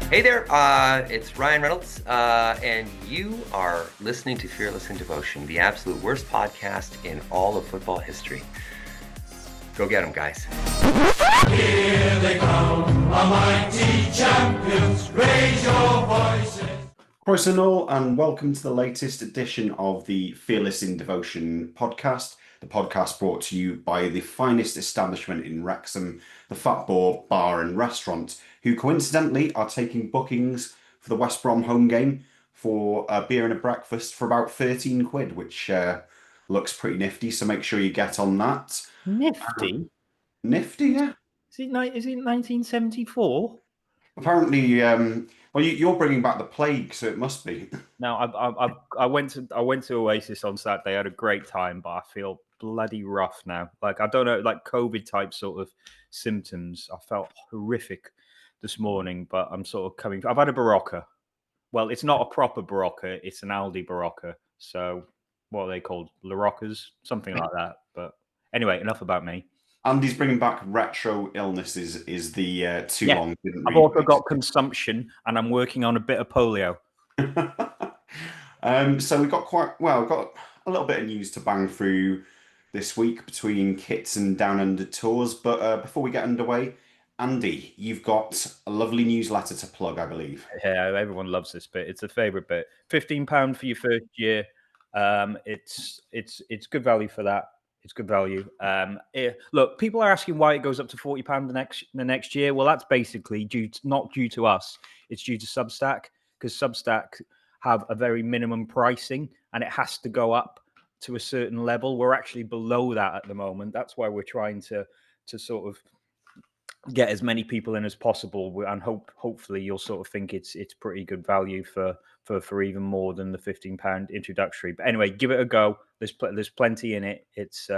Hey there, it's Ryan Reynolds, and you are listening to Fearless in Devotion, the absolute worst podcast in all of football history. Go get them, guys. Here they come, a mighty champions, raise your voices. Preseason, and welcome to the latest edition of the Fearless in Devotion podcast. The podcast brought to you by the finest establishment in Wrexham, the Fat Boar Bar and Restaurant, who coincidentally are taking bookings for the West Brom home game for a beer and a breakfast for about 13 quid, which looks pretty nifty. So make sure you get on that. Nifty? Nifty, yeah. Is it 1974? Apparently, you're bringing back the plague, so it must be. No, I went to Oasis on Saturday. I had a great time, but I feel bloody rough now. Like, I don't know, like COVID type sort of symptoms. I felt horrific this morning, but I'm sort of coming. I've had a Barocca. Well, it's not a proper Barocca. It's an Aldi Barocca. So what are they called? La Roccas? Something like that. But anyway, enough about me. Andy's bringing back retro illnesses is the too long. I've also got consumption, and I'm working on a bit of polio. So we've got got a little bit of news to bang through this week between kits and down under tours. But before we get underway, Andy, you've got a lovely newsletter to plug, I believe. Yeah, everyone loves this bit. It's a favourite bit. £15 for your first year. It's good value for that. It's good value. Look, people are asking why it goes up to £40 the next year. Well, that's basically not due to us. It's due to Substack, because Substack have a very minimum pricing, and it has to go up to a certain level. We're actually below that at the moment. That's why we're trying to sort of get as many people in as possible, and hopefully you'll sort of think it's pretty good value for even more than the £15 introductory. But anyway, give it a go. There's plenty in it. It's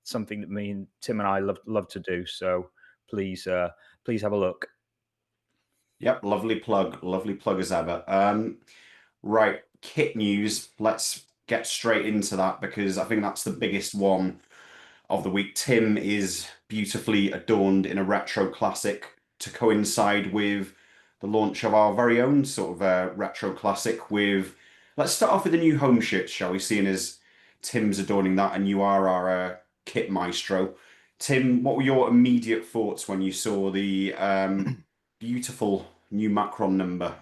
something that me and Tim and I love to do. So please have a look. Yep, lovely plug as ever. Right, kit news. Let's get straight into that, because I think that's the biggest one of the week. Tim is beautifully adorned in a retro classic to coincide with the launch of our very own sort of retro classic. Let's start off with the new home shirt, shall we, seeing as Tim's adorning that and you are our kit maestro. Tim, what were your immediate thoughts when you saw the beautiful new Macron number?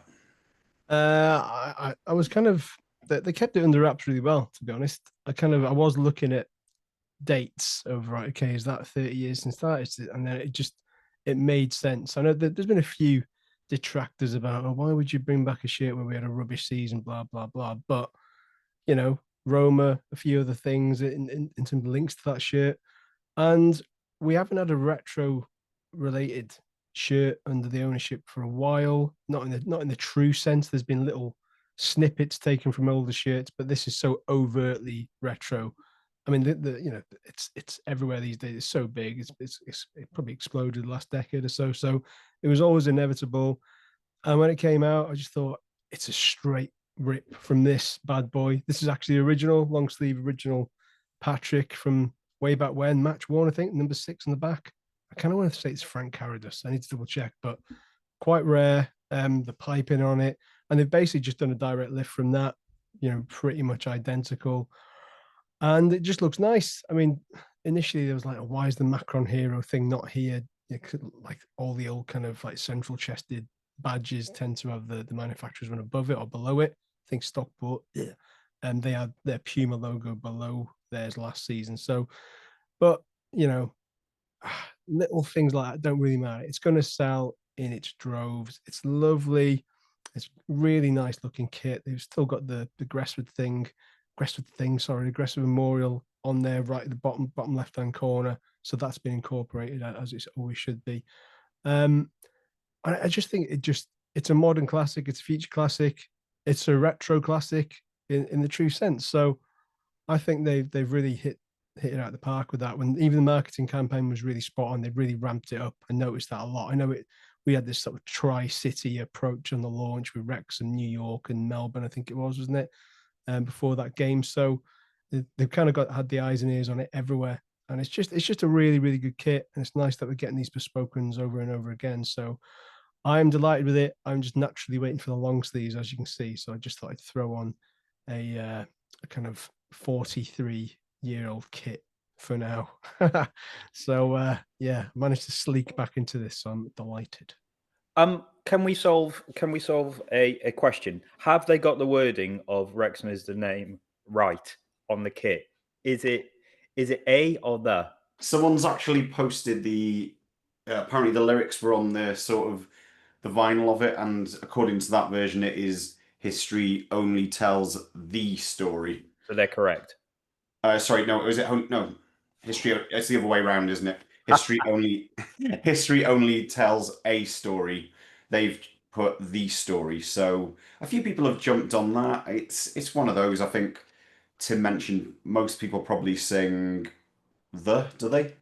I was kind of, they kept it under wraps really well, to be honest. I was looking at dates of, right, okay, is that 30 years since that? And then it made sense. I know that there's been a few detractors about, why would you bring back a shirt when we had a rubbish season, blah, blah, blah. But, you know, Roma, a few other things in terms of links to that shirt. And we haven't had a retro related shirt under the ownership for a while, not in the true sense. There's been little snippets taken from older shirts, but this is so overtly retro. I mean, it's everywhere these days. It's so big. It probably exploded the last decade or so. So it was always inevitable. And when it came out, I just thought, it's a straight rip from this bad boy. This is actually original, long sleeve original Patrick from way back when, match worn, I think, number 6 on the back. I kind of want to say it's Frank Carradus. I need to double check, but quite rare. The piping on it. And they've basically just done a direct lift from that, pretty much identical. And it just looks nice. I mean, initially there was like, why is the Macron hero thing not here? Like all the old kind of like central chested badges tend to have the manufacturer's one above it or below it. I think Stockport, yeah. And they had their Puma logo below theirs last season. So, but little things like that don't really matter. It's going to sell in its droves. It's lovely. It's really nice looking kit. They've still got the Gresswood Memorial on there, right at the bottom left hand corner. So that's been incorporated as it always should be. I just think it's a modern classic. It's a future classic. It's a retro classic in the true sense. So I think they've really hit it out of the park with that. When even the marketing campaign was really spot on, they really ramped it up. I noticed that a lot. I know we had this sort of tri-city approach on the launch with Wrexham, New York, and Melbourne, I think it was, wasn't it? Before that game. So they've kind of had the eyes and ears on it everywhere. And it's just a really, really good kit. And it's nice that we're getting these bespoke ones over and over again. So I'm delighted with it. I'm just naturally waiting for the long sleeves, as you can see. So I just thought I'd throw on a kind of 43-year-old kit for now. So yeah, managed to sleek back into this. So I'm delighted. Can we solve a question? Have they got the wording of Wrexham is the name right on the kit? Is it A or the? Someone's actually posted the. Apparently, the lyrics were on the sort of the vinyl of it, and according to that version, it is history only tells the story. So they're correct. Sorry, no, is it no? History. It's the other way around, isn't it? History only tells a story. They've put the story, so a few people have jumped on that. It's one of those. I think Tim mentioned most people probably sing do they?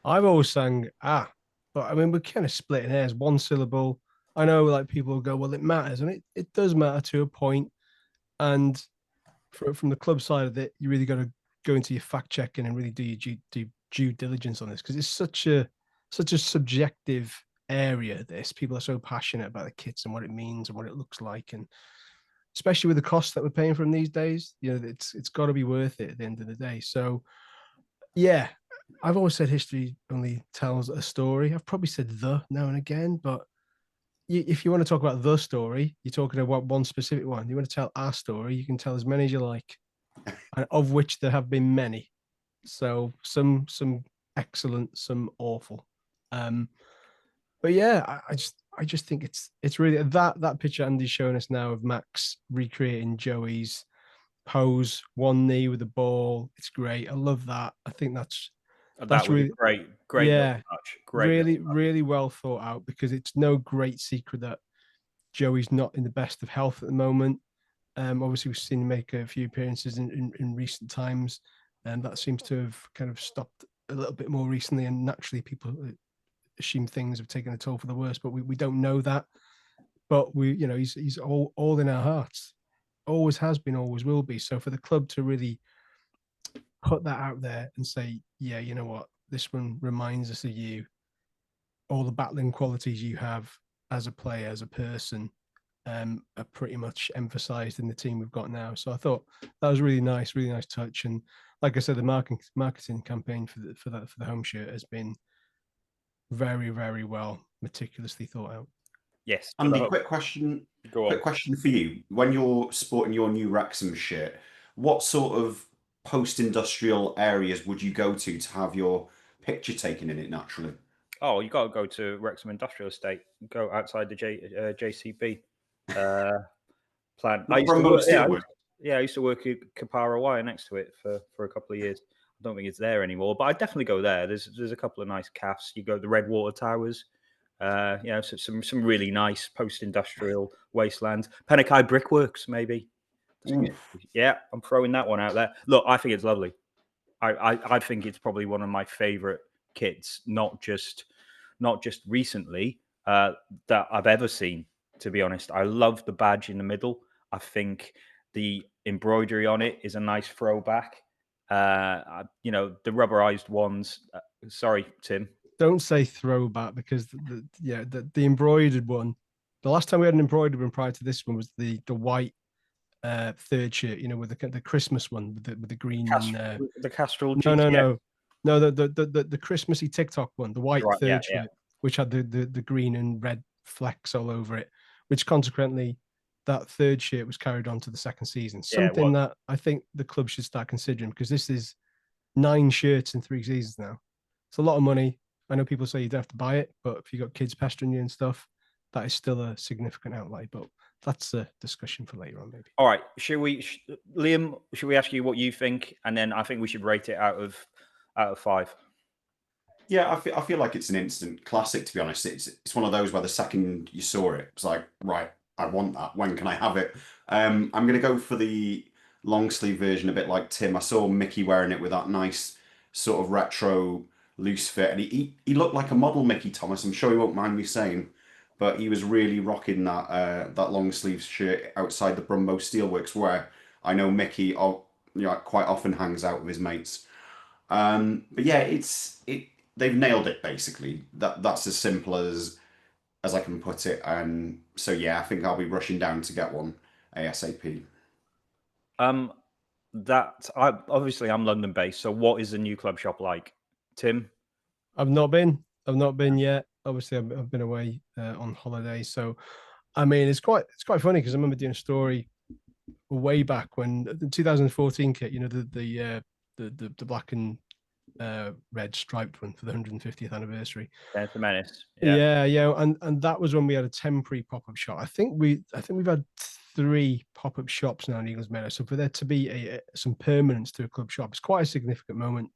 I've always sang but I mean we're kind of splitting hairs. One syllable. I know, like people will go, well, it matters, and it does matter to a point. And from the club side of it, you really got to go into your fact checking and really do your due diligence on this, because it's such a subjective area. This, people are so passionate about the kits and what it means and what it looks like, and especially with the cost that we're paying for them these days, it's got to be worth it at the end of the day. So yeah, I've always said history only tells a story. I've probably said the now and again, but if you want to talk about the story, you're talking about one specific one. You want to tell our story, you can tell as many as you like, and of which there have been many. So some excellent, some awful. But yeah, I just think it's really that picture Andy's showing us now of Max recreating Joey's pose, one knee with the ball. It's great. I love that. I think that's really great. Yeah, touch. Really well thought out, because it's no great secret that Joey's not in the best of health at the moment. Obviously, we've seen him make a few appearances in recent times, and that seems to have kind of stopped a little bit more recently. And naturally, people assume things have taken a toll for the worse, but we don't know that. But he's all in our hearts. Always has been, always will be. So for the club to really put that out there and say, yeah, you know what, this one reminds us of you, all the battling qualities you have as a player, as a person, are pretty much emphasized in the team we've got now. So I thought that was really nice touch. And like I said, the marketing campaign for the home shirt has been very, very well meticulously thought out. Yes. Andy, quick question. Go on. Quick question for you. When you're sporting your new Wrexham shirt, what sort of post-industrial areas would you go to have your picture taken in it naturally? Oh, you got to go to Wrexham Industrial Estate. Go outside the JCB plant. I used to Brumbo work. Steelworks? I used to work at Capara Wire next to it for a couple of years. I don't think it's there anymore, but I definitely go there. There's a couple of nice cafes. You go to the Redwater Towers. So some really nice post-industrial wastelands. Pennakai Brickworks, maybe. Yeah, I'm throwing that one out there. Look, I think it's lovely. I think it's probably one of my favorite kits, not just recently that I've ever seen. To be honest, I love the badge in the middle. I think the embroidery on it is a nice throwback. The rubberized ones. Sorry, Tim. Don't say throwback, because the embroidered one. The last time we had an embroidered one prior to this one was the white third shirt, with the Christmas one with the green the Castrol. No, the Christmassy TikTok one, the white third shirt, which had the green and red flecks all over it, which consequently that third shirt was carried on to the second season. Something that I think the club should start considering, because this is 9 shirts in 3 seasons now. It's a lot of money. I know people say you don't have to buy it, but if you've got kids pestering you and stuff, that is still a significant outlay. But that's a discussion for later on, maybe. All right. Liam, should we ask you what you think? And then I think we should rate it out of 5. Yeah, I feel like it's an instant classic, to be honest. It's one of those where the second you saw it, it's like, right, I want that. When can I have it? I'm going to go for the long sleeve version, a bit like Tim. I saw Mickey wearing it with that nice sort of retro loose fit, and he looked like a model Mickey Thomas. I'm sure he won't mind me saying, but he was really rocking that long sleeve shirt outside the Brumbo Steelworks, where I know Mickey quite often hangs out with his mates. But yeah, they've nailed it basically. That's as simple as as I can put it. And so yeah, I think I'll be rushing down to get one ASAP. Obviously I'm London based. So what is the new club shop like, Tim? I've not been yet. Obviously, I've been away on holiday, so I mean, it's quite funny because I remember doing a story way back when the 2014 kit, you know, the black and red striped one for the 150th anniversary. There's the menace. Yeah, and that was when we had a temporary pop up shop. I think we've had 3 pop up shops now in Eagles Meadow. So for there to be some permanence to a club shop, it's quite a significant moment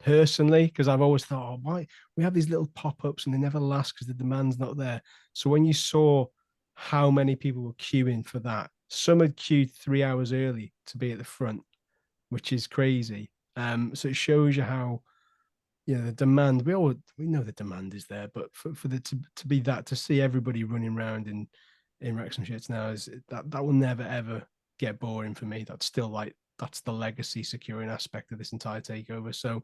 personally, because I've always thought, oh, why we have these little pop-ups and they never last because the demand's not there. So when you saw how many people were queuing for that, some had queued 3 hours early to be at the front, which is crazy. So it shows you how, you know, the demand, we know the demand is there, but for the to be that, to see everybody running around in Wrexham shirts now, is that will never ever get boring for me. That's still like, that's the legacy securing aspect of this entire takeover. So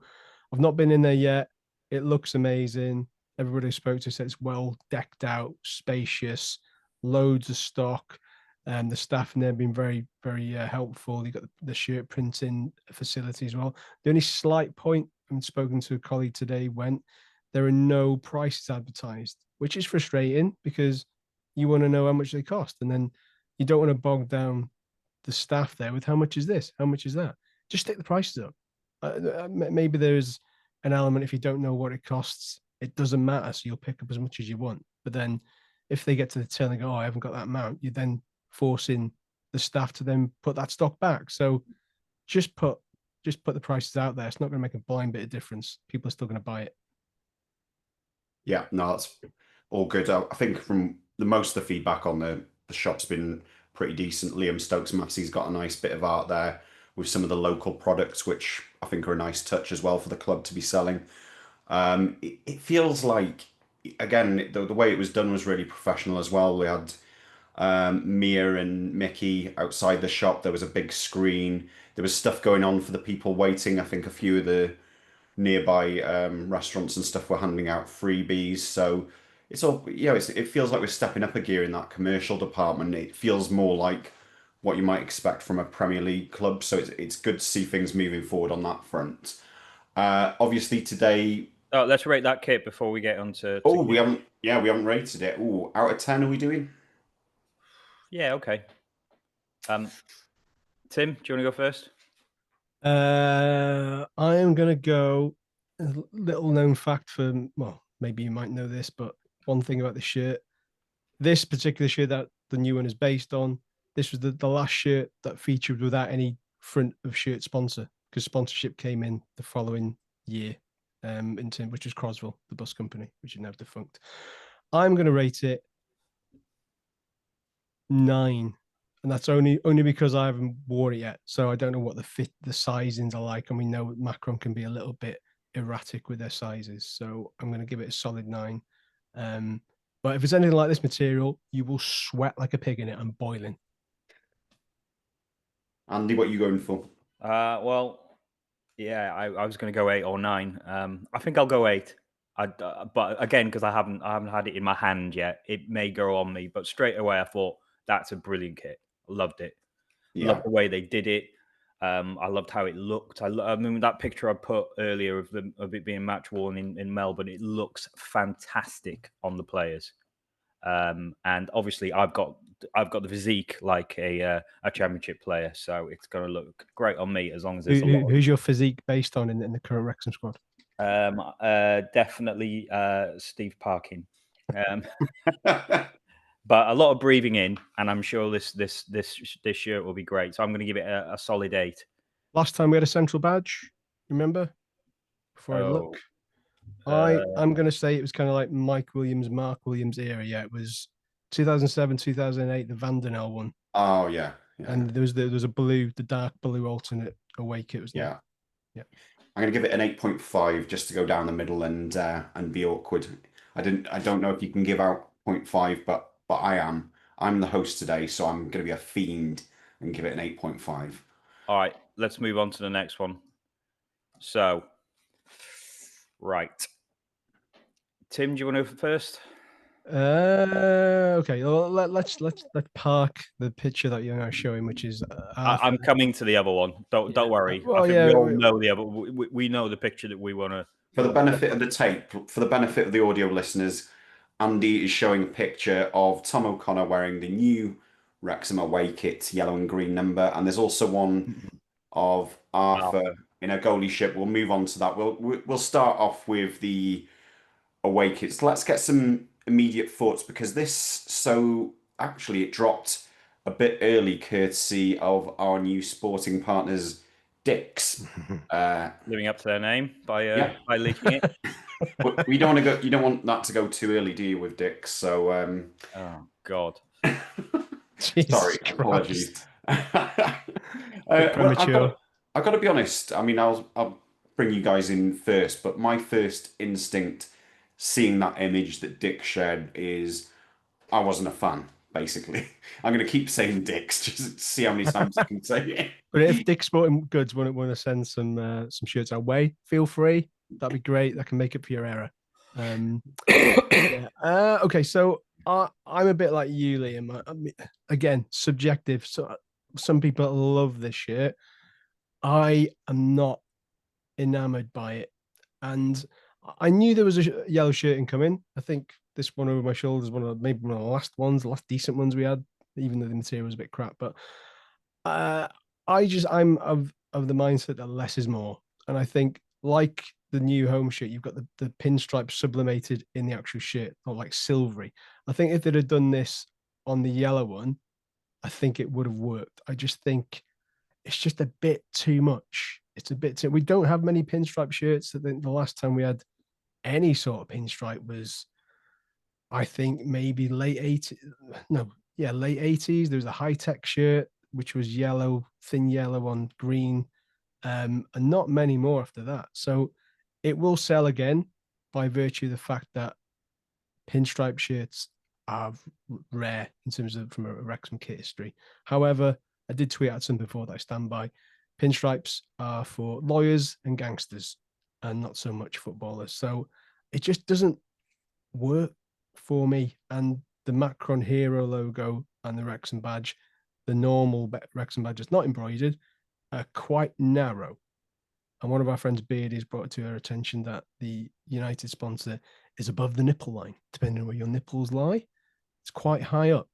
I've not been in there yet. It looks amazing. Everybody who spoke to said it's well decked out, spacious, loads of stock. The staff in there have been very, very helpful. You've got the shirt printing facility as well. The only slight point, I'm spoken to a colleague today, went, there are no prices advertised, which is frustrating because you want to know how much they cost. And then you don't want to bog down the staff there with how much is this, how much is that. Just stick the prices up. Maybe there's an element, if you don't know what it costs, it doesn't matter, so you'll pick up as much as you want. But then if they get to the till and go, oh, I haven't got that amount, you're then forcing the staff to then put that stock back. So just put the prices out there. It's not going to make a blind bit of difference. People are still going to buy it. Yeah, no, that's all good. I think from the most of the feedback on the shop's been pretty decent. Liam Stokes Massey's got a nice bit of art there with some of the local products, which I think are a nice touch as well for the club to be selling. It feels like, again, the way it was done was really professional as well. We had Mia and Mickey outside the shop. There was a big screen. There was stuff going on for the people waiting. I think a few of the nearby restaurants and stuff were handing out freebies. So it's all, you know, it feels like we're stepping up a gear in that commercial department. It feels more like what you might expect from a Premier League club. So it's good to see things moving forward on that front. Obviously today. Oh, let's rate that kit before we get on to Oh, we haven't rated it. Oh, out of 10 are we doing? Yeah, okay. Tim, do you want to go first? I am going to go, a little known fact for, well, maybe you might know this, but one thing about the shirt, this particular shirt that the new one is based on, this was the last shirt that featured without any front of shirt sponsor, because sponsorship came in the following year, which was Croswell, the bus company, which is now defunct. I'm going to rate it 9, and that's only because I haven't worn it yet, so I don't know what the sizings are like, and we know Macron can be a little bit erratic with their sizes, so I'm going to give it a solid 9. But if it's anything like this material, you will sweat like a pig in it. I'm boiling. Andy, what are you going for? Well, yeah, I was going to go 8 or 9. I think I'll go 8. But again, because I haven't had it in my hand yet, it may go on me. But straight away, I thought that's a brilliant kit. Loved it. Yeah. Loved the way they did it. I loved how it looked. I mean, that picture I put earlier of it being match worn in Melbourne, it looks fantastic on the players. And obviously, I've got the physique like a championship player, so it's going to look great on me as long as there's Who's your physique based on in the current Wrexham squad? Definitely Steve Parkin. But a lot of breathing in, and I'm sure this shirt will be great. So I'm going to give it a solid 8. Last time we had a central badge, remember? Before I look, I'm going to say it was kind of like Mike Williams, Mark Williams era. Yeah, it was 2007, 2008, the Vandenel one. Oh yeah. And there was the dark blue alternate away kit. Was yeah. Yeah. I'm gonna give it an 8.5 just to go down the middle and be awkward. I don't know if you can give out 0.5, but I am. I'm the host today, so I'm gonna be a fiend and give it an 8.5. All right, let's move on to the next one. So, right, Tim, do you want to go first? Okay. Well, let's park the picture that you're now showing, which is I'm coming to the other one. Don't worry. Well, I think yeah, we all know the other. We know the picture that we want to. For the benefit of the tape, for the benefit of the audio listeners, Andy is showing a picture of Tom O'Connor wearing the new Wrexham away kit, yellow and green number, and there's also one of Arthur in a goalie ship. We'll move on to that. We'll start off with the away kits. Let's get some immediate thoughts because actually it dropped a bit early, courtesy of our new sporting partners, Dick's. Living up to their name by Yeah. leaking it. But we don't want to go. You don't want that to go too early, do you, with Dick's? So, Oh God. sorry, Christ. apologies. Premature. I've got to be honest. I mean, I'll bring you guys in first, but my first instinct, seeing that image that Dick shared, is I wasn't a fan. Basically, I'm going to keep saying Dick's just to see how many times I can say it. But if Dick's Sporting Goods want to send some shirts our way, feel free. That'd be great. That can make up for your error. Yeah. Okay, so I'm a bit like you, Liam. I mean, again, subjective. So some people love this shirt. I am not enamored by it, and I knew there was a yellow shirt incoming. I think this one over my shoulders, maybe one of the last ones, the last decent ones we had, even though the material was a bit crap. But I'm of the mindset that less is more, and I think like the new home shirt, you've got the pinstripe sublimated in the actual shirt, or like silvery. I think if they'd have done this on the yellow one, I think it would have worked. I just think it's just a bit too much. It's a bit too. We don't have many pinstripe shirts. I think the last time we had any sort of pinstripe was, I think, maybe late 80s. No, yeah, late 80s. There was a high tech shirt which was yellow, thin yellow on green, and not many more after that. So it will sell again by virtue of the fact that pinstripe shirts are rare in terms of from a Wrexham kit history. However, I did tweet out something before that I stand by. Pinstripes are for lawyers and gangsters and not so much footballers. So it just doesn't work for me. And the Macron Hero logo and the Wrexham badge, the normal Wrexham badge is not embroidered, are quite narrow. And one of our friends, Beardy's, brought it to our attention that the United sponsor is above the nipple line, depending on where your nipples lie. It's quite high up.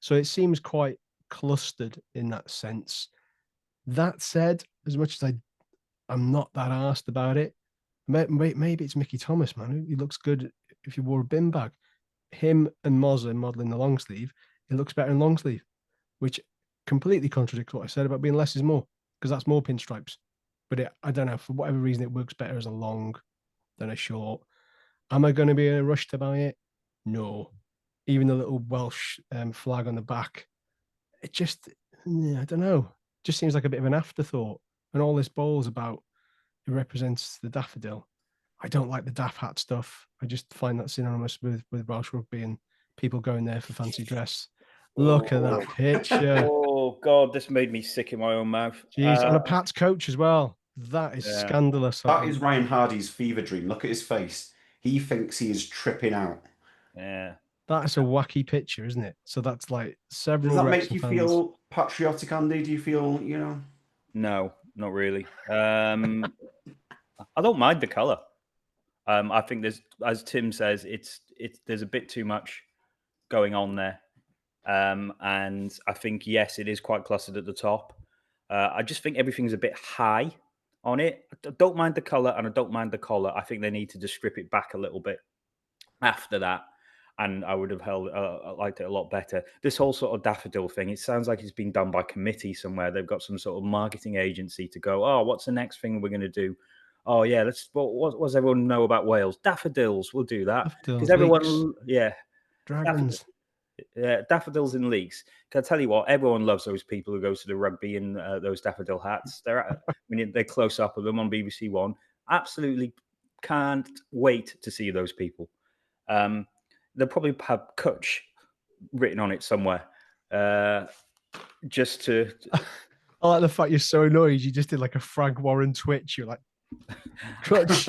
So it seems quite clustered in that sense. That said, as much as I'm not that arsed about it, maybe it's Mickey Thomas, man. He looks good if you wore a bin bag. Him and Mozza modeling the long sleeve, it looks better in long sleeve, which completely contradicts what I said about being less is more, because that's more pinstripes. But I don't know, for whatever reason, it works better as a long than a short. Am I going to be in a rush to buy it? No. Even the little Welsh flag on the back, it just, I don't know, just seems like a bit of an afterthought. And all this ball's about, it represents the daffodil. I don't like the daft hat stuff. I just find that synonymous with Welsh rugby and people going there for fancy dress. Look at that picture. Oh God, this made me sick in my own mouth. Jeez, on a Pat's coach as well. That is scandalous. That is Ryan Hardy's fever dream. Look at his face. He thinks he is tripping out. Yeah. That's a wacky picture, isn't it? So that's like several. Does that Wrexham make you fans. feel patriotic, Andy? Do you feel, No, not really. I don't mind the color. I think there's, as Tim says, there's a bit too much going on there. And I think, yes, it is quite clustered at the top. I just think everything's a bit high on it. I don't mind the color and I don't mind the collar. I think they need to just strip it back a little bit after that. And I would have liked it a lot better. This whole sort of daffodil thing, it sounds like it's been done by committee somewhere. They've got some sort of marketing agency to go, oh, what's the next thing we're going to do? Oh, yeah, what does everyone know about Wales? Daffodils, we'll do that. Because everyone, Dragons. Daffodils in leagues. Can I tell you what? Everyone loves those people who go to the rugby in those daffodil hats. They're close up of them on BBC One. Absolutely can't wait to see those people. They'll probably have Kutch written on it somewhere. Just to. I like the fact you're so annoyed. You just did like a Frank Warren twitch. You're like, Kutch.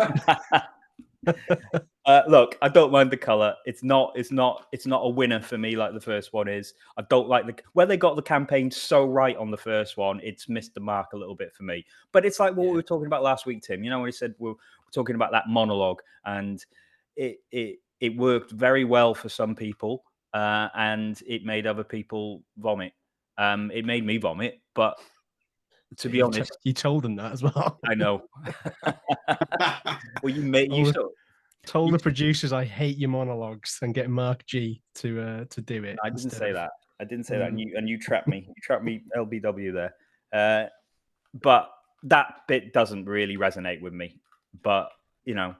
Look, I don't mind the color. It's not a winner for me like the first one is. I don't like where they got the campaign so right on the first one. It's missed the mark a little bit for me. But it's like what we were talking about last week, Tim. You know, when he said we're talking about that monologue, and it worked very well for some people, and it made other people vomit. It made me vomit, but to be honest, you told them that as well. I know. Well, Told the producers I hate your monologues and get Mark G to do it. I didn't say that. I didn't say that, and you trapped me. You trapped me, LBW there. But that bit doesn't really resonate with me. But you know,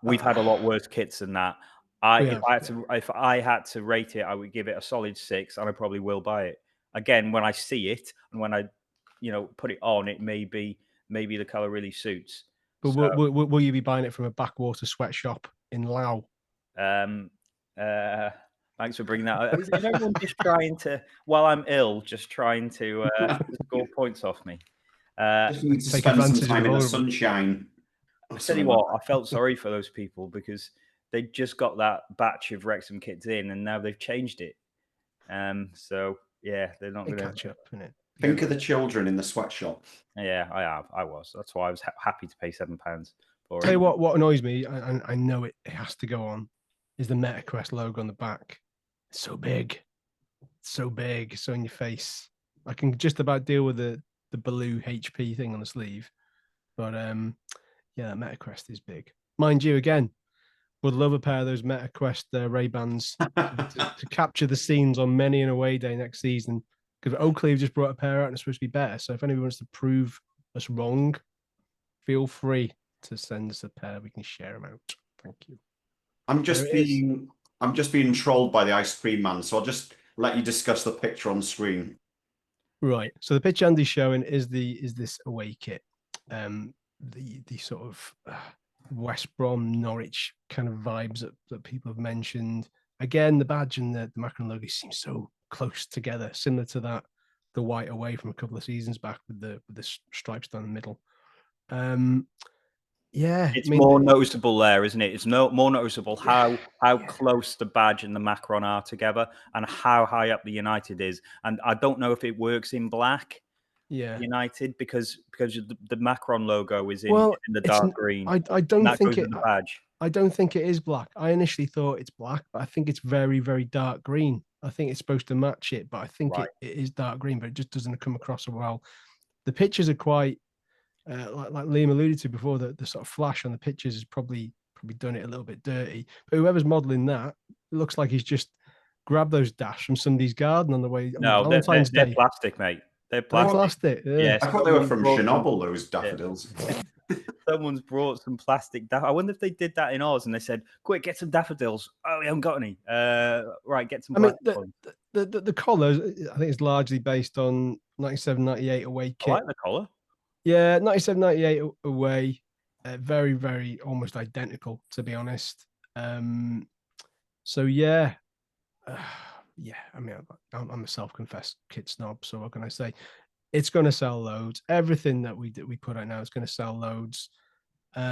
we've had a lot worse kits than that. If I had to rate it, I would give it a solid 6, and I probably will buy it again when I see it and when I, put it on. It maybe the color really suits. But will you be buying it from a backwater sweatshop in Laos? Thanks for bringing that up. Is everyone just trying to, while I'm ill, just trying to score points off me? Just need to spend some time in the sunshine. I tell you what, I felt sorry for those people because they just got that batch of Wrexham kits in, and now they've changed it. So yeah, they're not going to catch up, innit? Think of the children in the sweatshop. Yeah, I was. That's why I was happy to pay £7 for it. Tell you what annoys me, I know it has to go on, is the MetaQuest logo on the back. It's so big. So big, so in your face. I can just about deal with the blue HP thing on the sleeve. But yeah, that MetaQuest is big. Mind you, again, would love a pair of those MetaQuest Ray-Bans to capture the scenes on many an away day next season. Because Oakley have just brought a pair out and it's supposed to be better. So if anyone wants to prove us wrong, feel free to send us a pair. We can share them out. Thank you. I'm just being trolled by the ice cream man. So I'll just let you discuss the picture on screen. Right. So the picture Andy's showing is this away kit. The sort of West Brom, Norwich kind of vibes that people have mentioned. Again, the badge and the Macron logo seem so close together, similar to the white away from a couple of seasons back with the stripes down the middle. Yeah, it's more noticeable there, isn't it? It's more noticeable how close the badge and the Macron are together, and how high up the United is. And I don't know if it works in black. Yeah, United because the Macron logo is in the dark green. I don't think the badge. I don't think it is black. I initially thought it's black, but I think it's very, very dark green. I think it's supposed to match it, but I think it is dark green, but it just doesn't come across so well. The pictures are quite, like Liam alluded to before, the sort of flash on the pictures has probably done it a little bit dirty. But whoever's modelling that, it looks like he's just grabbed those dash from somebody's garden on the way. No, they're plastic, mate. They're plastic. Yeah. I thought they were from Chernobyl, those daffodils. Someone's brought some plastic. I wonder if they did that in Oz and they said, "Quick, get some daffodils." Oh, we haven't got any. Right, get some. The collar, I think, is largely based on 97-98 away kit. I like the collar. Yeah, 97-98 away, very, very almost identical, to be honest. So yeah. Yeah, I mean, I'm a self-confessed kit snob, so what can I say? It's going to sell loads. Everything that we put out now is going to sell loads. All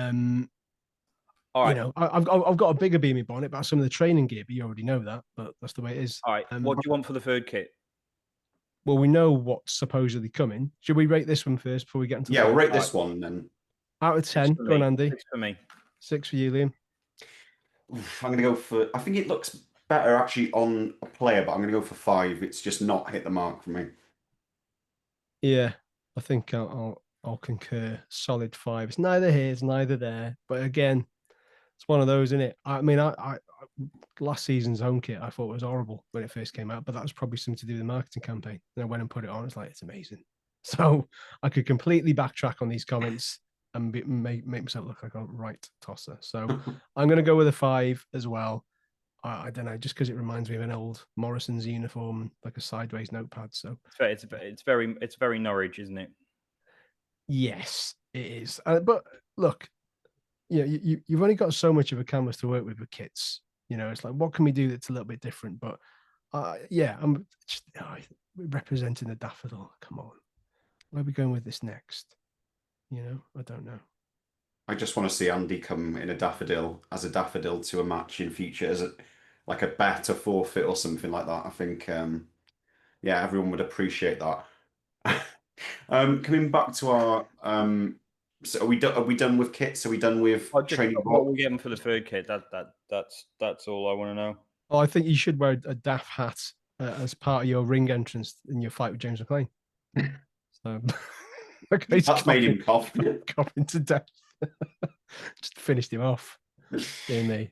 right. You know, I've got a bigger beamy bonnet about some of the training gear, but you already know that. But that's the way it is. All right. What do you want for the third kit? Well, we know what's supposedly coming. Should we rate this one first before we get into? Yeah, we'll rate this one then. Out of 10, go on, Andy. 6 for me. 6 for you, Liam. I'm going to go for. I think it looks better actually on a player, but I'm going to go for 5. It's just not hit the mark for me. Yeah, I think I'll concur. Solid 5. It's neither here, it's neither there. But again, it's one of those, isn't it? I mean, I last season's home kit I thought was horrible when it first came out, but that was probably something to do with the marketing campaign. And I went and put it on. It's like, it's amazing. So I could completely backtrack on these comments and make myself look like a right tosser. So I'm going to go with a 5 as well. I don't know, just because it reminds me of an old Morrison's uniform, like a sideways notepad. So it's very Norwich, isn't it? Yes, it is. But look, you've only got so much of a canvas to work with kits. You know, it's like, what can we do that's a little bit different? But yeah, I'm just representing the daffodil. Come on, where are we going with this next? You know, I don't know. I just want to see Andy come in a daffodil to a match in future as like a bet, a forfeit or something like that. I think yeah, everyone would appreciate that. Coming back to our so are we done with kits? Are we done with I'll just training? what we're getting for the third kit. That's all I want to know. Oh, I think you should wear a daft hat as part of your ring entrance in your fight with James McLean. So That's made him cough. coughing to death. Just finished him off. Dear me.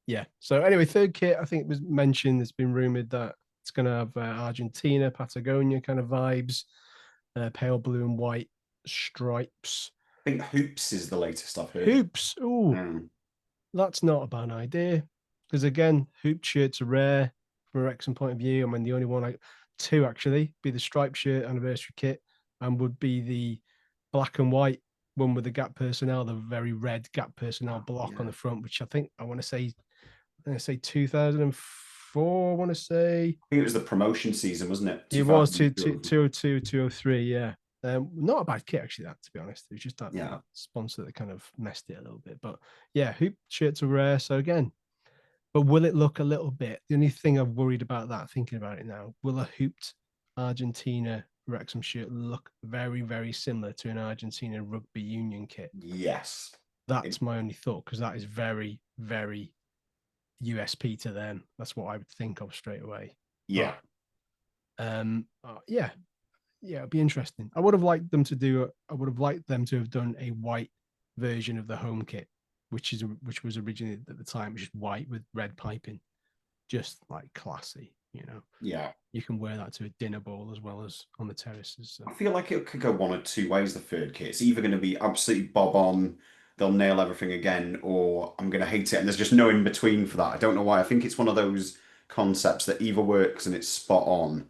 Yeah. So anyway, third kit, I think it was mentioned. It's been rumored that it's going to have Argentina, Patagonia kind of vibes, pale blue and white stripes. I think hoops is the latest I've heard. Hoops. Ooh, that's not a bad idea. Because again, hoop shirts are rare from a Wrexham point of view. I mean, the only one, two actually, be the striped shirt anniversary kit, and would be the black and white one with the Gap personnel, the very red Gap personnel block on the front, which I want to say 2004. I want to say I think it was the promotion season, wasn't it? It was 202, 203. Yeah. Not a bad kit actually. That, to be honest, it was just that sponsor that kind of messed it a little bit. But yeah, hoop shirts are rare. So again, but will it look a little bit? The only thing I'm worried about that, thinking about it now, will a hooped Argentina Wrexham shirt look very, very similar to an Argentina rugby union kit? Yes. That's my only thought, because that is very, very USP to them. That's what I would think of straight away. Yeah. Yeah, it'd be interesting. I would have liked them to have done a white version of the home kit, which was originally at the time just white with red piping, just like classy, you know. Yeah. You can wear that to a dinner ball as well as on the terraces. So. I feel like it could go one or two ways, the third kit. It's either going to be absolutely bob on, they'll nail everything again, or I'm going to hate it. And there's just no in between for that. I don't know why. I think it's one of those concepts that either works and it's spot on,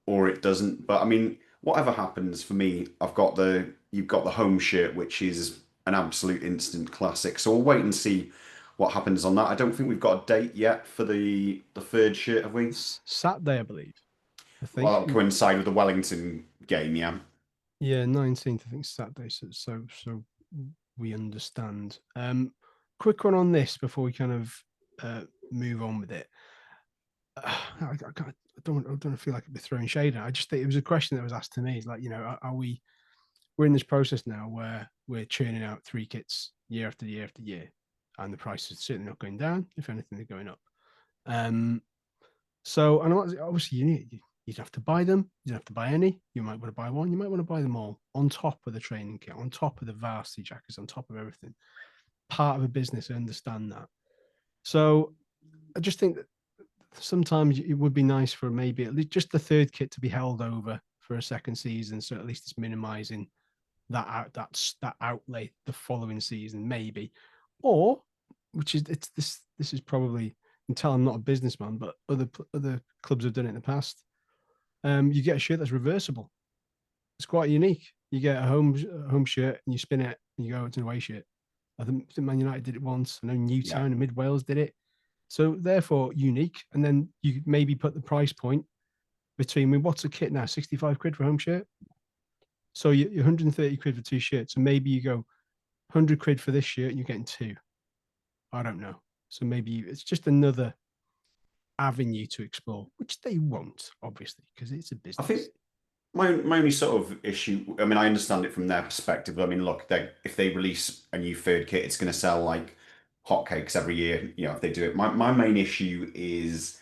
or it doesn't. But I mean, whatever happens for me, you've got the home shirt, which is an absolute instant classic. So we'll wait and see what happens on that. I don't think we've got a date yet for the third shirt, have we? Saturday, I believe. I think. Well, that'll coincide with the Wellington game, yeah. Yeah, 19th, I think Saturday. So we understand. Quick one on this before we kind of move on with it. I don't feel like I'd be throwing shade at. I just think it was a question that was asked to me. It's like, you know, we're in this process now where we're churning out 3 kits year after year after year, and the price is certainly not going down. If anything, they're going up. So, and obviously you'd have to buy them. You don't have to buy any. You might want to buy one. You might want to buy them all on top of the training kit, on top of the varsity jackets, on top of everything. Part of a business, I understand that. So I just think that sometimes it would be nice for maybe at least just the third kit to be held over for a second season, so at least it's minimizing that outlay the following season, maybe. Or, which is this is probably, you can tell I'm not a businessman, but other clubs have done it in the past. You get a shirt that's reversible. It's quite unique. You get a home shirt and you spin it and you go, it's an away shirt. I think Man United did it once. I know Newtown and Mid Wales did it. So therefore unique. And then you maybe put the price point between, what's a kit now? 65 quid for a home shirt. So you're 130 quid for 2 shirts. So maybe you go 100 quid for this shirt and you're getting 2. I don't know. So maybe it's just another avenue to explore, which they won't, obviously, because it's a business. I think my only sort of issue, I mean, I understand it from their perspective. I mean, look, if they release a new third kit, it's going to sell like hotcakes every year, you know, if they do it. My main issue is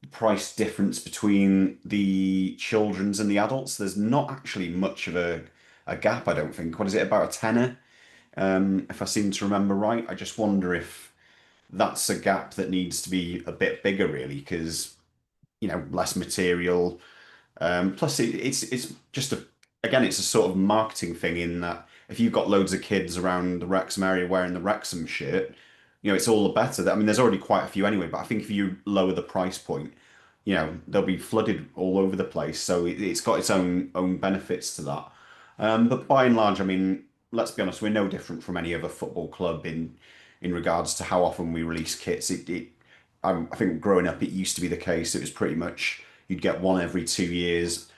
the price difference between the children's and the adults. There's not actually much of a gap, I don't think. What is it, about a tenner? If I seem to remember right. I just wonder if that's a gap that needs to be a bit bigger, really, because, you know, less material. Plus, it's just it's a sort of marketing thing in that if you've got loads of kids around the Wrexham area wearing the Wrexham shirt, you know, it's all the better. I mean, there's already quite a few anyway, but I think if you lower the price point, you know, they'll be flooded all over the place. So it's got its own benefits to that. But by and large, I mean, let's be honest, we're no different from any other football club in regards to how often we release kits. I think growing up, it used to be the case. It was pretty much you'd get one every 2 years,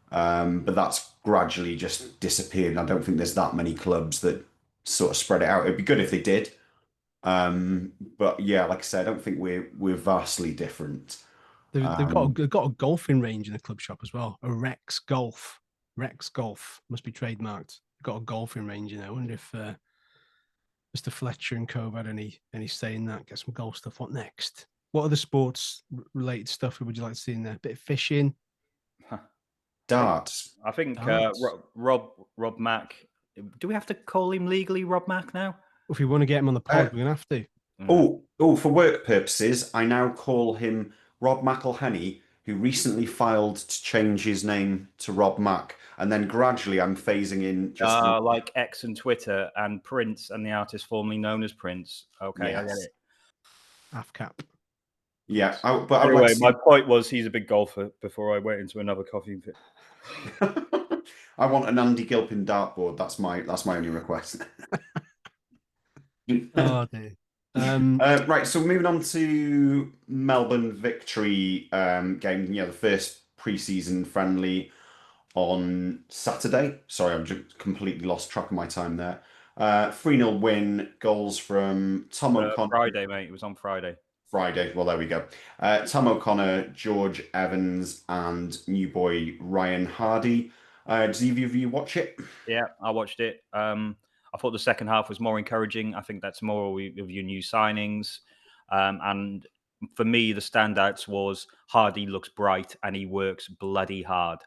but that's gradually just disappeared. And I don't think there's that many clubs that sort of spread it out. It'd be good if they did. But yeah, like I said, I don't think we're vastly different. They've got a golfing range in the club shop as well. A Rex Golf. Rex Golf must be trademarked. They've got a golfing range in there. I wonder if Mr. Fletcher and Co have had any say in that. Get some golf stuff. What next? What other sports related stuff would you like to see in there? A bit of fishing, Darts. I think darts. Rob Mack. Do we have to call him legally Rob Mack now? If we want to get him on the pod, we're gonna have to. For work purposes, I now call him Rob McElhenney, who recently filed to change his name to Rob Mack, and then gradually I'm phasing in just like X and Twitter and Prince and the artist formerly known as Prince. Okay, I get Yes. it. AFCAP. Yeah, but I'd Anyway, like to my point was he's a big golfer before I went into another coffee. I want an Andy Gilpin dartboard. That's my only request. Oh dear. Right, so moving on to Melbourne Victory game. The first preseason friendly on Saturday. Sorry, I've just completely lost track of my time there. 3-0 win, goals from Tom O'Connor. Friday, mate. It was on Friday. Friday. Well, there we go. Tom O'Connor, George Evans, and new boy Ryan Hardy. Did either of you watch it? Yeah, I watched it. I thought the second half was more encouraging. I think that's more of your new signings. And for me, the standouts was Hardy looks bright and he works bloody hard.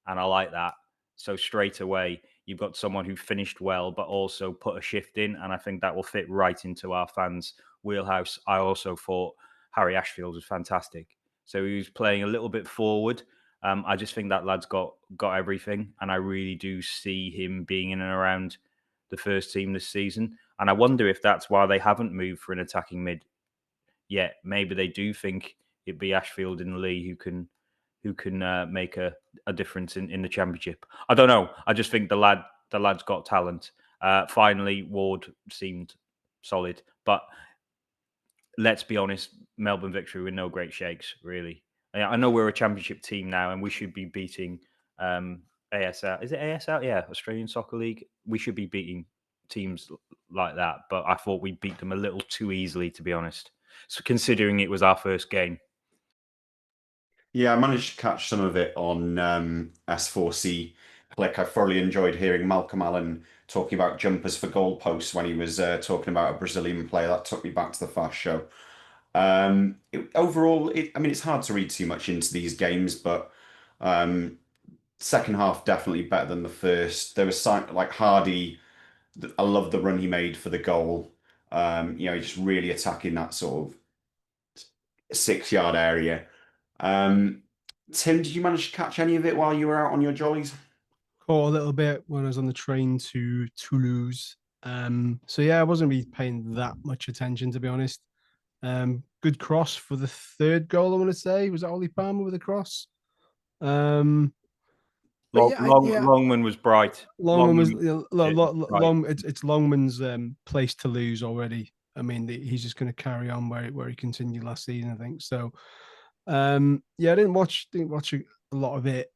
And I like that. So straight away, you've got someone who finished well, but also put a shift in. And I think that will fit right into our fans' wheelhouse. I also thought Harry Ashfield was fantastic. So he was playing a little bit forward. I just think that lad's got everything. And I really do see him being in and around the first team this season. And I wonder if that's why they haven't moved for an attacking mid yet. Maybe they do think it'd be Ashfield and Lee who can make a difference in the championship. I don't know. I just think the lad's got talent. Finally, Ward seemed solid, but let's be honest, Melbourne Victory were no great shakes, really. I know we're a championship team now, and we should be beating ASL. Is it ASL? Yeah, Australian Soccer League. We should be beating teams like that, but I thought we beat them a little too easily, to be honest. So considering it was our first game. Yeah, I managed to catch some of it on S4C Click. I thoroughly enjoyed hearing Malcolm Allen talking about jumpers for goalposts when he was talking about a Brazilian player. That took me back to the Fast Show. Overall, it's hard to read too much into these games, but second half definitely better than the first. There was like Hardy. I love the run he made for the goal. He's just really attacking that sort of 6-yard area. Tim, did you manage to catch any of it while you were out on your jollies? Caught a little bit when I was on the train to Toulouse. So yeah, I wasn't really paying that much attention, to be honest. Good cross for the third goal, I want to say. Was that Ollie Palmer with a cross? Longman was bright. Longman was it's Longman's place to lose already. I mean, he's just going to carry on where he continued last season, I think. So, I didn't watch a lot of it,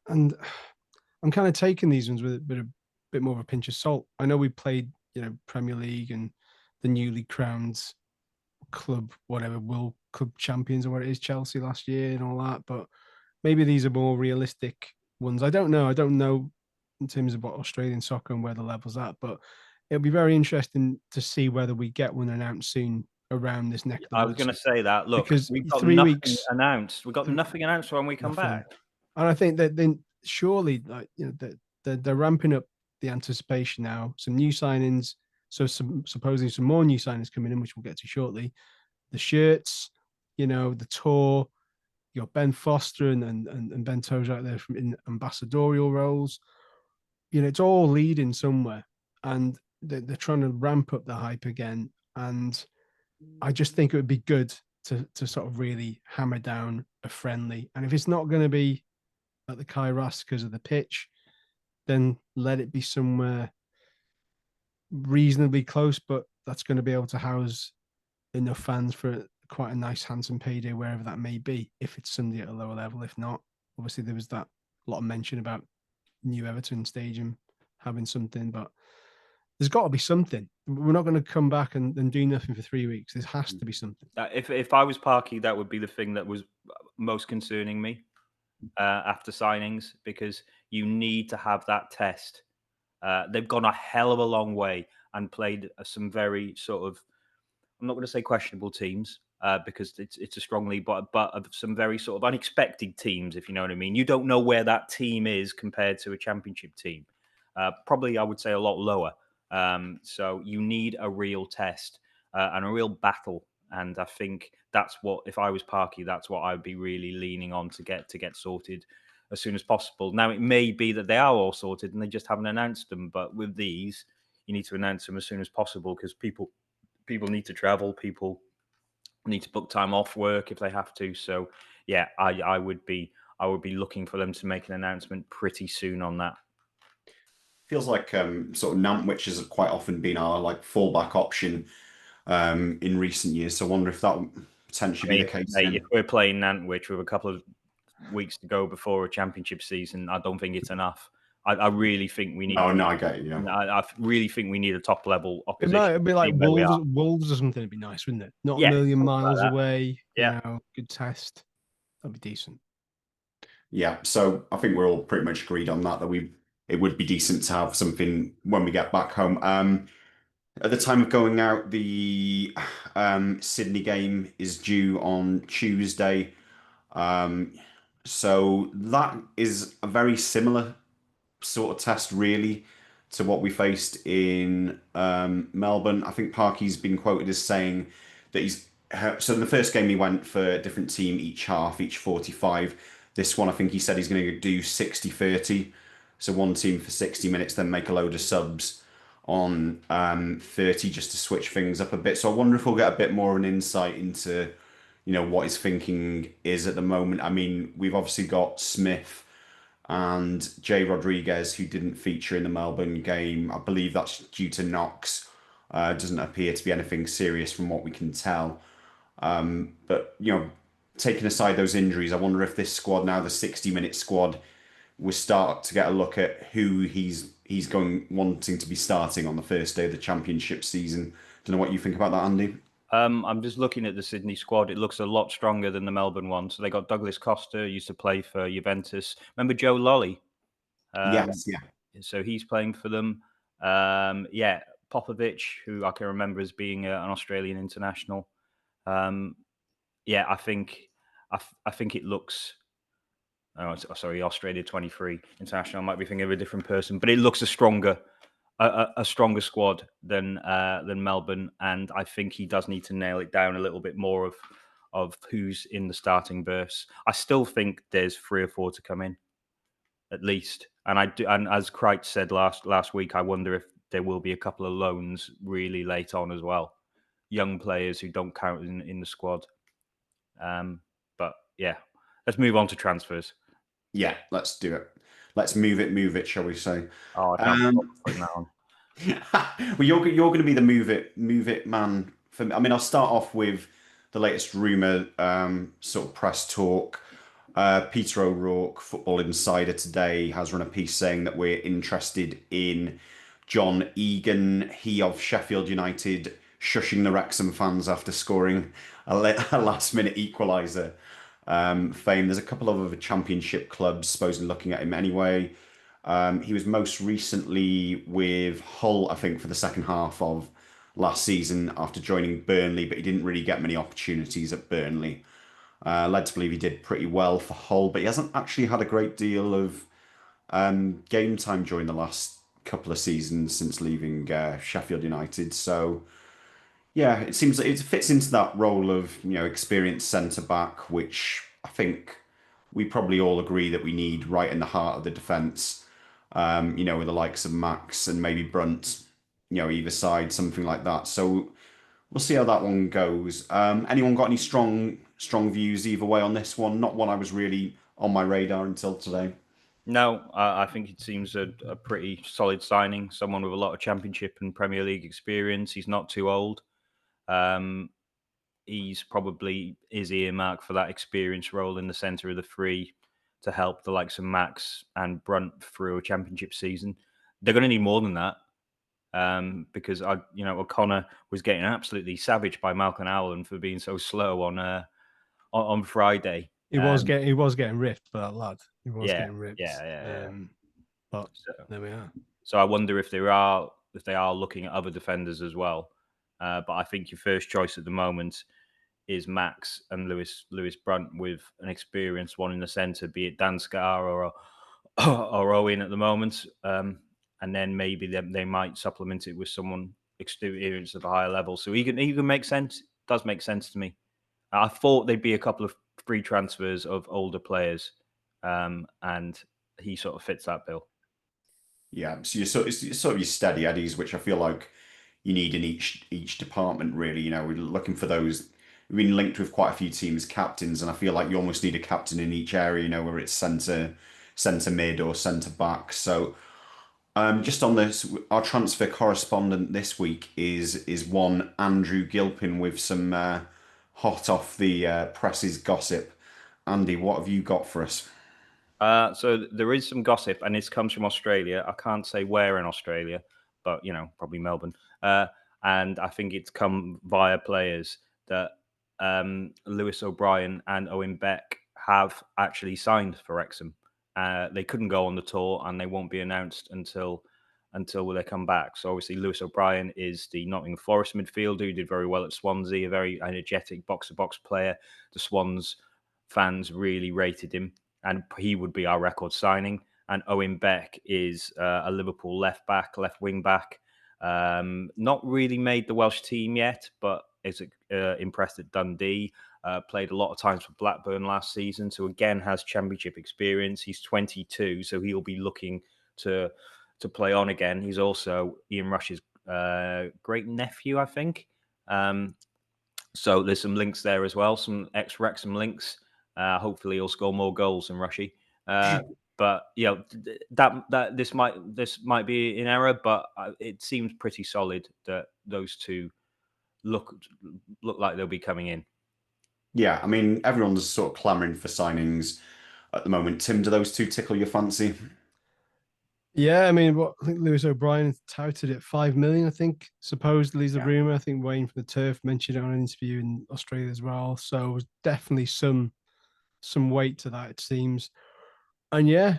and I'm kind of taking these ones with a bit more of a pinch of salt. I know we played, Premier League and the newly crowned club, whatever, World Club champions or what it is, Chelsea last year and all that, but maybe these are more realistic ones. I don't know in terms of what Australian soccer and where the level's at, but it'll be very interesting to see whether we get one announced soon around this neck. I was going to say that. Look, because we've got 3 nothing weeks announced. We've got nothing announced when we come back. And I think that then surely, they're ramping up the anticipation now. Some new signings, so supposedly some more new signings coming in, which we'll get to shortly. The shirts, the tour. You got Ben Foster and Ben Tozer out there in ambassadorial roles. It's all leading somewhere, and they're trying to ramp up the hype again. And I just think it would be good to sort of really hammer down a friendly. And if it's not going to be at the Kairos because of the pitch, then let it be somewhere reasonably close, but that's going to be able to house enough fans for quite a nice, handsome payday, wherever that may be, if it's Sunday at a lower level. If not, obviously there was a lot of mention about New Everton Stadium having something, but there's got to be something. We're not going to come back and do nothing for 3 weeks. There has to be something. If I was Parky, that would be the thing that was most concerning me after signings, because you need to have that test. They've gone a hell of a long way and played some very sort of, I'm not going to say questionable teams because it's a strong league, but of some very sort of unexpected teams, if you know what I mean. You don't know where that team is compared to a championship team. Probably, I would say, a lot lower. So you need a real test and a real battle. And I think that's what, if I was Parky, that's what I would be really leaning on to get sorted as soon as possible. Now, it may be that they are all sorted and they just haven't announced them, but with these, you need to announce them as soon as possible because people need to travel. People need to book time off work if they have to. So, yeah, I would be looking for them to make an announcement pretty soon on that. Feels like sort of Nantwich has quite often been our like fallback option in recent years. So I wonder if that would potentially be the case. Mate, if we're playing Nantwich with a couple of weeks to go before a championship season, I don't think it's enough. I really think we need. Oh no, I get it. Yeah, I really think we need a top level It opposition. might be like Wolves or something. It'd be nice, wouldn't it? Not Yeah, a million something miles like that. away. Yeah. You know, good test. That'd be decent. yeah. So I think we're all pretty much agreed on that it would be decent to have something when we get back home. At the time of going out, the Sydney game is due on Tuesday. So that is a very similar sort of test, really, to what we faced in Melbourne. I think Parky's been quoted as saying that so in the first game he went for a different team each half, each 45. This one, I think he said he's going to do 60-30. So one team for 60 minutes, then make a load of subs on 30 just to switch things up a bit. So I wonder if we'll get a bit more of an insight into, what his thinking is at the moment. I mean, we've obviously got Smith and Jay Rodriguez, who didn't feature in the Melbourne game. I believe that's due to knocks. Doesn't appear to be anything serious from what we can tell. But, taking aside those injuries, I wonder if this squad, now the 60-minute squad, we start to get a look at who he's wanting to be starting on the first day of the championship season. Don't know what you think about that, Andy. I'm just looking at the Sydney squad. It looks a lot stronger than the Melbourne one. So they got Douglas Costa, used to play for Juventus. Remember Joe Lolly? Yes, yeah. So he's playing for them. Popovic, who I can remember as being an Australian international. I think it looks. Oh, sorry, Australia 23 international. I might be thinking of a different person, but it looks a stronger squad than Melbourne, and I think he does need to nail it down a little bit more of who's in the starting berths. I still think there's 3 or 4 to come in, at least. And as Kreitz said last week, I wonder if there will be a couple of loans really late on as well, young players who don't count in the squad. But yeah, let's move on to transfers. Yeah, let's do it. Let's move it, shall we say? Oh, I can't put that on. Well, you're going to be the move it man for me. I mean, I'll start off with the latest rumor, sort of press talk. Peter O'Rourke, Football Insider, today has run a piece saying that we're interested in John Egan, he of Sheffield United, shushing the Wrexham fans after scoring a last-minute equaliser. Fame. There's a couple of other championship clubs supposedly looking at him anyway. He was most recently with Hull, I think, for the second half of last season after joining Burnley, but he didn't really get many opportunities at Burnley. Led to believe he did pretty well for Hull, but he hasn't actually had a great deal of game time during the last couple of seasons since leaving Sheffield United. So, yeah, it seems that it fits into that role of experienced centre back, which I think we probably all agree that we need right in the heart of the defence. With the likes of Max and maybe Brunt, either side, something like that. So we'll see how that one goes. Anyone got any strong views either way on this one? Not one I was really on my radar until today. No, I think it seems a pretty solid signing. Someone with a lot of Championship and Premier League experience. He's not too old. He's probably is earmarked for that experience role in the centre of the three to help the likes of Max and Brunt through a Championship season. They're going to need more than that. because O'Connor was getting absolutely savaged by Malcolm Allen for being so slow on Friday. He was getting ripped by that lad. He was Yeah, getting ripped. yeah. But So, there we are. so I wonder if they are looking at other defenders as well. But I think your first choice at the moment is Max and Lewis Brunt with an experienced one in the centre, be it Dan Scar or Owen at the moment. And then maybe they might supplement it with someone experienced at a higher level. So he can make sense. Does make sense to me. I thought there'd be a couple of free transfers of older players, and he sort of fits that bill. Yeah, so it's sort of your steady eddies, which I feel like you need in each department. Really, we're looking for those. We've been linked with quite a few teams captains, and I feel like you almost need a captain in each area. Whether it's centre mid or centre back. So, just on this, our transfer correspondent this week is one Andrew Gilpin with some hot off the presses gossip. Andy, what have you got for us? So there is some gossip, and this comes from Australia. I can't say where in Australia, but probably Melbourne. And I think it's come via players that Lewis O'Brien and Owen Beck have actually signed for Wrexham. They couldn't go on the tour, and they won't be announced until they come back. So obviously, Lewis O'Brien is the Nottingham Forest midfielder who did very well at Swansea, a very energetic box-to-box player. The Swans fans really rated him, and he would be our record signing. And Owen Beck is a Liverpool left wing back. Not really made the Welsh team yet, but is impressed at Dundee. Played a lot of times for Blackburn last season, so again has championship experience. He's 22, so he'll be looking to play on again. He's also Ian Rush's great nephew, I think. So there's some links there as well, some ex-Wrexham links. Hopefully he'll score more goals than Rushy. But that this might be in error, but it seems pretty solid that those two look like they'll be coming in. Yeah, I mean, everyone's sort of clamoring for signings at the moment. Tim, do those two tickle your fancy? Yeah, I mean, I think Lewis O'Brien touted at 5 million. I think supposedly is the rumor. I think Wayne from the Turf mentioned it on an interview in Australia as well. So definitely some weight to that, it seems. And yeah,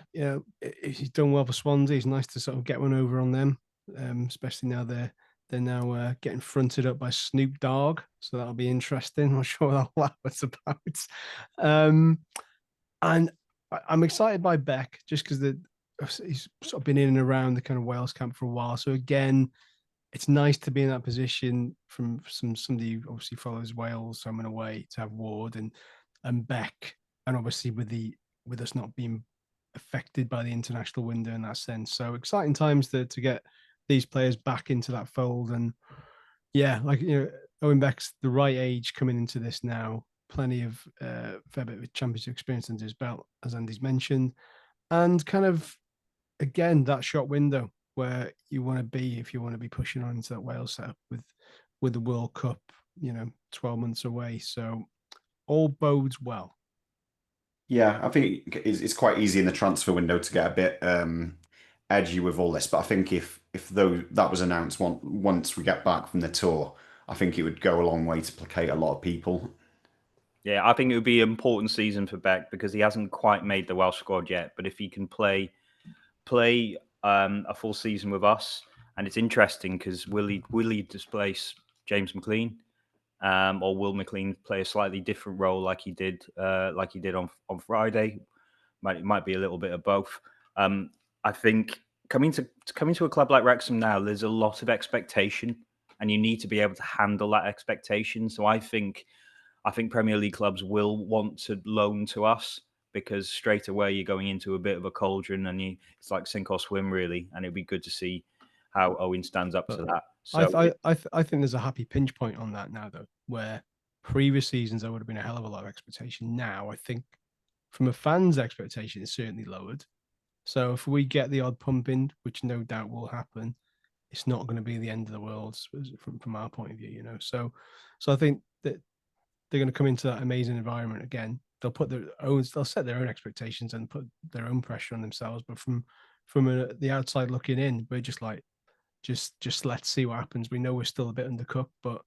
he's done well for Swansea. It's nice to sort of get one over on them, especially now they're now getting fronted up by Snoop Dogg. So that'll be interesting. I'm not sure what that was about. And I'm excited by Beck just because he's sort of been in and around the kind of Wales camp for a while. So again, it's nice to be in that position from somebody who obviously follows Wales home and away to have Ward and Beck, and obviously with us not being affected by the international window in that sense. So exciting times to get these players back into that fold. And yeah, Owen Beck's the right age coming into this now. Plenty of fair bit of championship experience under his belt, as Andy's mentioned, and kind of again that shot window where you want to be if you want to be pushing on into that Wales setup with the World Cup, 12 months away. So all bodes well. Yeah, I think it's quite easy in the transfer window to get a bit edgy with all this. But I think if that was announced once we get back from the tour, I think it would go a long way to placate a lot of people. Yeah, I think it would be an important season for Beck because he hasn't quite made the Welsh squad yet. But if he can play a full season with us, and it's interesting because will he displace James McLean, or will McLean play a slightly different role like he did on Friday? It might be a little bit of both. I think coming to a club like Wrexham now, there's a lot of expectation, and you need to be able to handle that expectation. So I think Premier League clubs will want to loan to us because straight away you're going into a bit of a cauldron, and it's like sink or swim really. And it'd be good to see how Owen stands up to that. So I think there's a happy pinch point on that now, though, where previous seasons there would have been a hell of a lot of expectation. Now I think from a fan's expectation, it's certainly lowered. So if we get the odd pump in, which no doubt will happen, it's not going to be the end of the world from our point of view, So I think that they're going to come into that amazing environment again. They'll set their own expectations and put their own pressure on themselves. But from the outside looking in, we're just like, just let's see what happens. We know we're still a bit undercooked, but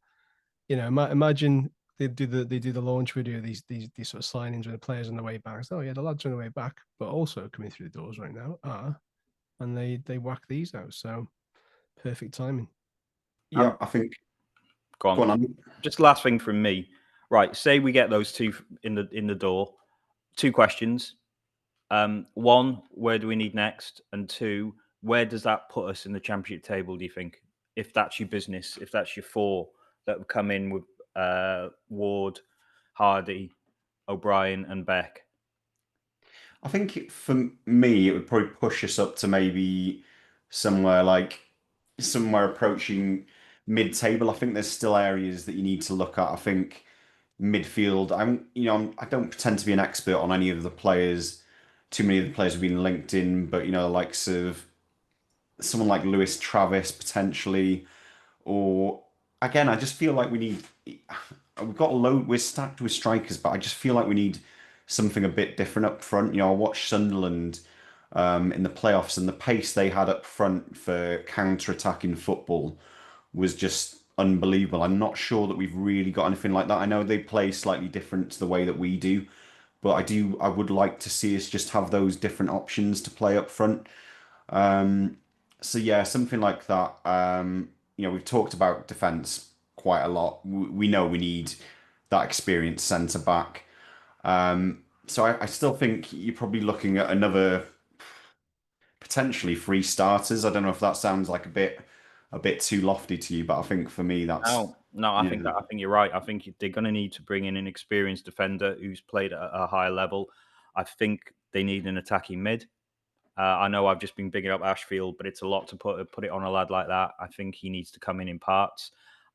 imagine they do the launch video, these sort of signings with the players on the way back. So, oh yeah, the lads on the way back, but also coming through the doors right now and they whack these out. So perfect timing. Yeah, I think. Go on. Go on. Just last thing from me. Right, say we get those two in the door. 2 questions. One, where do we need next? And 2, where does that put us in the championship table, do you think? If that's your business, if that's your 4 that would come in with Ward, Hardy, O'Brien, and Beck. I think for me, it would probably push us up to maybe somewhere approaching mid-table. I think there's still areas that you need to look at. I think midfield. I don't pretend to be an expert on any of the players. Too many of the players have been linked in, but the likes of someone like Lewis Travis potentially, or again, I just feel like we need. We've got a load. We're stacked with strikers, but I just feel like we need something a bit different up front. I watched Sunderland in the playoffs, and the pace they had up front for counter-attacking football was just unbelievable. I'm not sure that we've really got anything like that. I know they play slightly different to the way that we do, but I would like to see us just have those different options to play up front. So yeah, something like that. We've talked about defence quite a lot. We know we need that experienced centre back. So I still think you're probably looking at another potentially 3 starters. I don't know if that sounds like a bit too lofty to you, but I think for me that's No, I think you're right. I think they're going to need to bring in an experienced defender who's played at a higher level. I think they need an attacking mid. I know I've just been bigging up Ashfield, but it's a lot to put it on a lad like that. I think he needs to come in parts,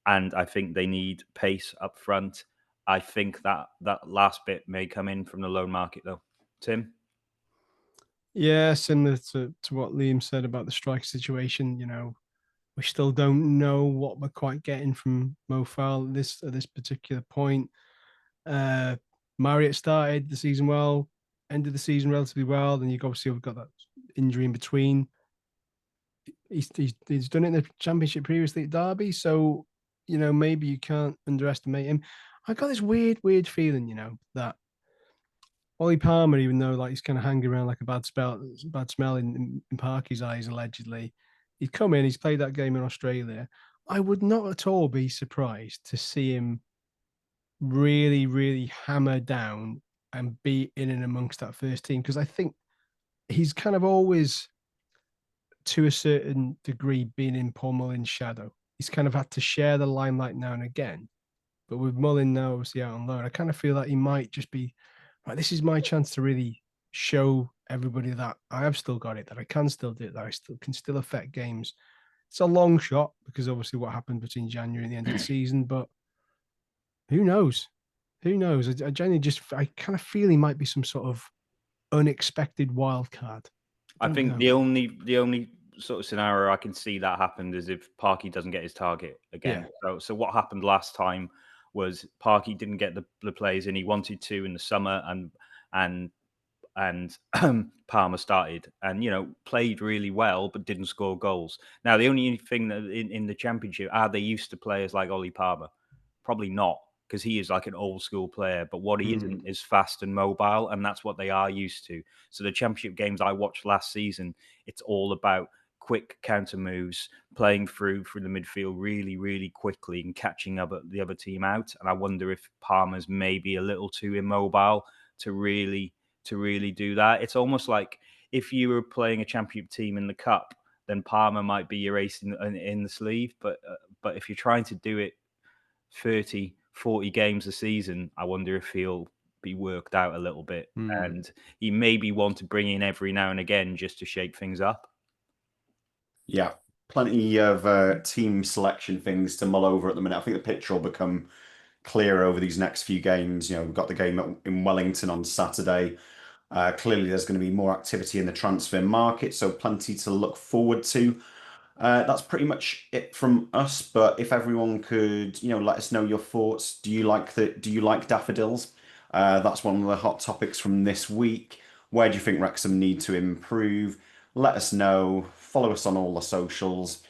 and I think they need pace up front. I think that last bit may come in from the loan market, though. Tim? Yeah, similar to what Liam said about the strike situation. We still don't know what we're quite getting from Mo Farrell at this particular point. Marriott started the season well, ended the season relatively well. Then you've obviously got that injury in between. He's done it in the championship previously at Derby, so maybe you can't underestimate him. I got this weird feeling, that Ollie Palmer, even though he's kind of hanging around like a bad smell in Parky's eyes, allegedly, he's come in, he's played that game in Australia. I would not at all be surprised to see him really, really hammer down and be in and amongst that first team, because I think he's kind of always, to a certain degree, been in Paul Mullin's shadow. He's kind of had to share the limelight now and again. But with Mullin now obviously out on loan, I kind of feel like he might just be, right, this is my chance to really show everybody that I have still got it, that I can still do it, that I can still affect games. It's a long shot because obviously what happened between January and the end of the season, but who knows? Who knows? I genuinely I kind of feel he might be some sort of unexpected wild card. I think the only sort of scenario I can see that happened is if Parky doesn't get his target again. Yeah. So what happened last time was Parky didn't get the players in he wanted to in the summer, and Palmer started and played really well but didn't score goals. Now the only thing that in the championship, are they used to players like Ollie Palmer? Probably not, because he is like an old school player, but what he isn't is fast and mobile, and that's what they are used to. So the championship games I watched last season, it's all about quick counter moves, playing through the midfield really, really quickly and catching up the other team out. And I wonder if Palmer's maybe a little too immobile to really do that. It's almost like if you were playing a championship team in the cup, then Palmer might be your ace in the sleeve. But if you're trying to do it 30, 40 games a season, I wonder if he'll be worked out a little bit. And he maybe want to bring in every now and again just to shake things up. Yeah, plenty of team selection things to mull over at the minute. I think the picture will become clear over these next few games. We've got the game in Wellington on Saturday. Clearly, there's going to be more activity in the transfer market, so plenty to look forward to. That's pretty much it from us. But if everyone could, let us know your thoughts. Do you like daffodils? That's one of the hot topics from this week. Where do you think Wrexham need to improve? Let us know. Follow us on all the socials.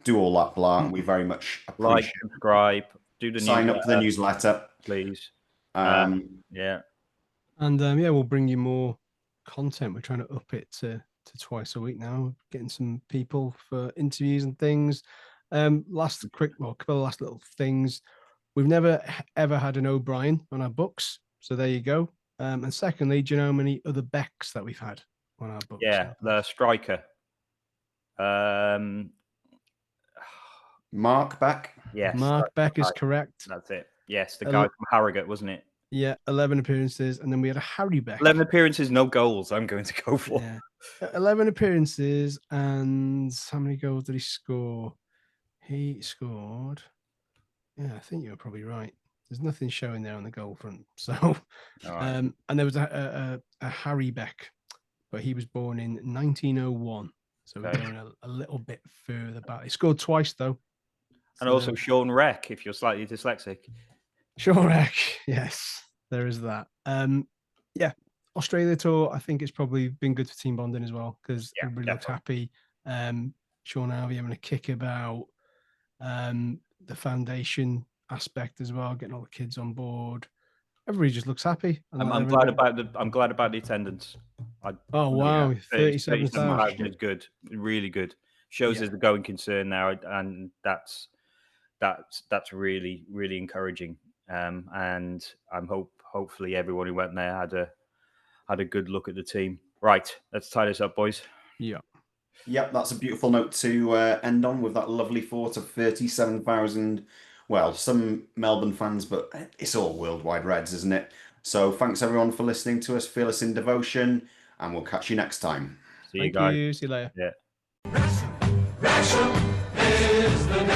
do all that, blah. And we very much Like, appreciate subscribe, do the sign up for the newsletter. please. And we'll bring you more content. We're trying to up it to twice a week now, getting some people for interviews and things. Last couple of last little things. We've never ever had an O'Brien on our books, so there you go. And secondly, do you know how many other Becks that we've had on our books? Yeah, the striker. Mark Beck. Yes, Mark Beck is correct. That's it. Yes, the guy from Harrogate, wasn't it? Yeah, 11 appearances, and then we had a Harry Beck. 11 appearances, no goals. I'm going to go for. Yeah. 11 appearances, and how many goals did he score? He scored. Yeah, I think you're probably right. There's nothing showing there on the goal front. So, and there was a Harry Beck, but he was born in 1901. So we're going a little bit further back. He scored twice though. And also Sean Reck, if you're slightly dyslexic. Sean Reck, yes, there is that. Australia tour, I think it's probably been good for team bonding as well because everybody looked happy. Sean Harvey having a kick about the foundation aspect as well, getting all the kids on board. Everybody just looks happy. I'm glad about the attendance. Wow, 37,000 is good, really good. Shows there's a going concern now, and that's really, really encouraging. And I'm hopefully everyone who went there had a good look at the team. Right, let's tie this up, boys. Yeah. Yep, that's a beautiful note to end on with that lovely thought of 37,000. Well, some Melbourne fans, but it's all worldwide Reds, isn't it? So thanks everyone for listening to us. Feel us in devotion, and we'll catch you next time. See you guys. See you later. Yeah. Wrexham is the name.